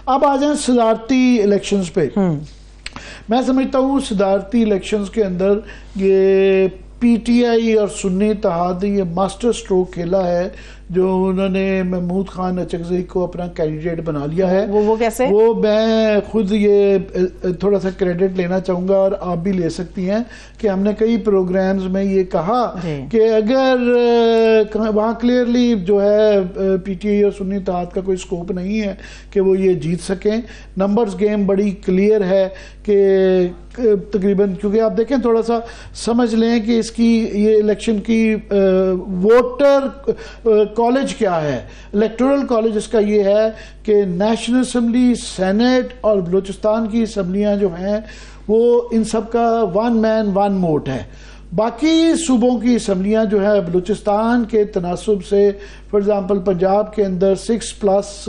اب آ جائیں صدارتی الیکشنز پہ. میں سمجھتا ہوں صدارتی الیکشنز کے اندر یہ پی ٹی آئی اور سنی اتحاد نے یہ ماسٹر سٹروک کھیلا ہے جو انہوں نے محمود خان اچکزئی کو اپنا کینڈیڈیٹ بنا لیا ہے. وہ کیسے؟ وہ میں خود یہ تھوڑا سا کریڈٹ لینا چاہوں گا اور آپ بھی لے سکتی ہیں کہ ہم نے کئی پروگرامز میں یہ کہا کہ اگر وہاں کلیئرلی جو ہے پی ٹی آئی اور سنی اتحاد کا کوئی سکوپ نہیں ہے کہ وہ یہ جیت سکیں. نمبرز گیم بڑی کلیئر ہے کہ تقریباً، کیونکہ آپ دیکھیں تھوڑا سا سمجھ لیں کہ اس کی یہ الیکشن کی ووٹر کالج کیا ہے. الیکٹورل کالج اس کا یہ ہے کہ نیشنل اسمبلی، سینٹ اور بلوچستان کی اسمبلیاں جو ہیں وہ ان سب کا 1 مین 1 ووٹ ہے. باقی صوبوں کی اسمبلیاں جو ہے بلوچستان کے تناسب سے فار ایگزامپل پنجاب کے اندر 6+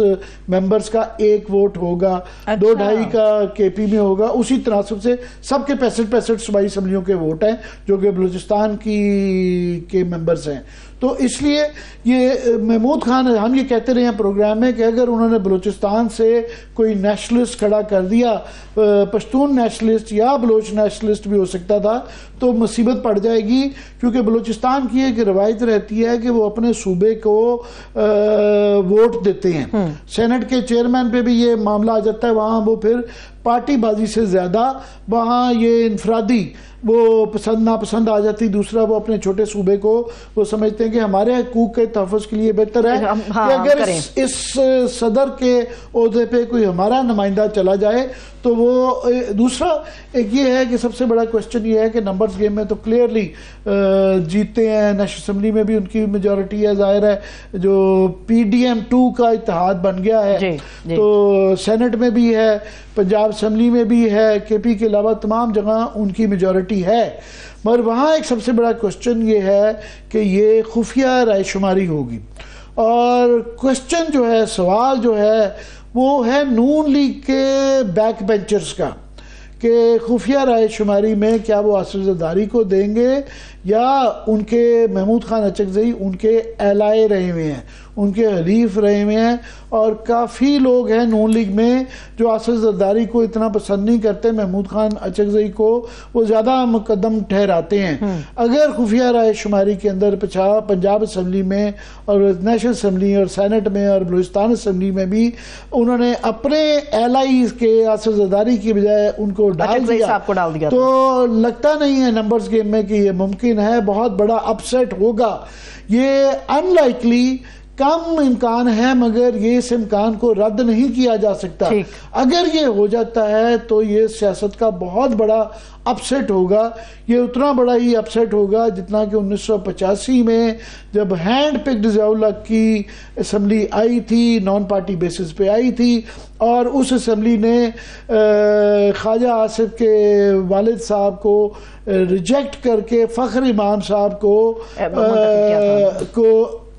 ممبرز کا 1 ووٹ ہوگا، 2-2.5 کا کے پی میں ہوگا. اسی تناسب سے سب کے 65 صوبائی اسمبلیوں کے ووٹ ہیں جو کہ بلوچستان کے ممبرز ہیں. تو اس لیے یہ محمود خان، ہم یہ کہتے رہے ہیں پروگرام میں کہ اگر انہوں نے بلوچستان سے کوئی نیشنلسٹ کھڑا کر دیا، پشتون نیشنلسٹ یا بلوچ نیشنلسٹ بھی ہو سکتا تھا، تو مصیبت پڑ جائے گی. کیونکہ بلوچستان کی ایک روایت رہتی ہے کہ وہ اپنے صوبے کو ووٹ دیتے ہیں. سینٹ کے چیئرمین پہ بھی یہ معاملہ آ جاتا ہے، وہاں وہ پھر پارٹی بازی سے زیادہ وہاں یہ انفرادی وہ پسند ناپسند آ جاتی. دوسرا وہ اپنے چھوٹے صوبے کو وہ سمجھتے ہیں کہ ہمارے حقوق کے تحفظ کے لیے بہتر ہے کہ اگر اس صدر کے عہدے پہ کوئی ہمارا نمائندہ چلا جائے تو وہ. دوسرا ایک یہ ہے کہ سب سے بڑا کوشچن یہ ہے کہ نمبرز گیم میں تو کلیئرلی جیتے ہیں. نیشنل اسمبلی میں بھی ان کی میجورٹی ہے، ظاہر ہے جو پی ڈی ایم 2 کا اتحاد بن گیا ہے. تو سینٹ میں بھی ہے، پنجاب اسمبلی میں بھی ہے، کے پی کے علاوہ تمام جگہ ان کی میجورٹی ہے. مگر وہاں ایک سب سے بڑا کوشچن یہ ہے کہ یہ خفیہ رائے شماری ہوگی. اور کوشچن جو ہے، سوال جو ہے وہ ہے نون لیگ کے بیک بینچرز کا کہ خفیہ رائے شماری میں کیا وہ آصف زرداری کو دیں گے یا ان کے محمود خان اچکزئی ان کے ایلائے رہے ہوئے ہیں، ان کے حلیف رہے ہوئے ہیں. اور کافی لوگ ہیں نون لیگ میں جو آصف زرداری کو اتنا پسند نہیں کرتے، محمود خان اچکزئی کو وہ زیادہ مقدم ٹھہراتے ہیں. اگر خفیہ رائے شماری کے اندر پنجاب اسمبلی میں اور نیشنل اسمبلی اور سینٹ میں اور بلوچستان اسمبلی میں بھی انہوں نے اپنے ایلائیز کے آصف زرداری کی بجائے ان کو ڈال دیا تو لگتا نہیں ہے نمبرز گیم میں کہ یہ ممکن ہے. بہت بڑا اپسیٹ ہوگا. یہ ان لائکلی کم امکان ہے مگر یہ اس امکان کو رد نہیں کیا جا سکتا. اگر یہ ہو جاتا ہے تو یہ سیاست کا بہت بڑا اپسیٹ ہوگا. یہ اتنا بڑا ہی اپسیٹ ہوگا جتنا کہ 1985 میں جب ہینڈ پکڈ ضیاء الحق کی اسمبلی آئی تھی، نان پارٹی بیسس پہ آئی تھی، اور اس اسمبلی نے خواجہ آصف کے والد صاحب کو ریجیکٹ کر کے فخر امام صاحب کو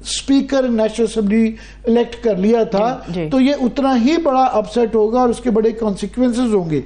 اسپیکر نیشنل اسمبلی الیکٹ کر لیا تھا. تو یہ اتنا ہی بڑا اپسیٹ ہوگا اور اس کے بڑے کانسیکوینسز ہوں گے.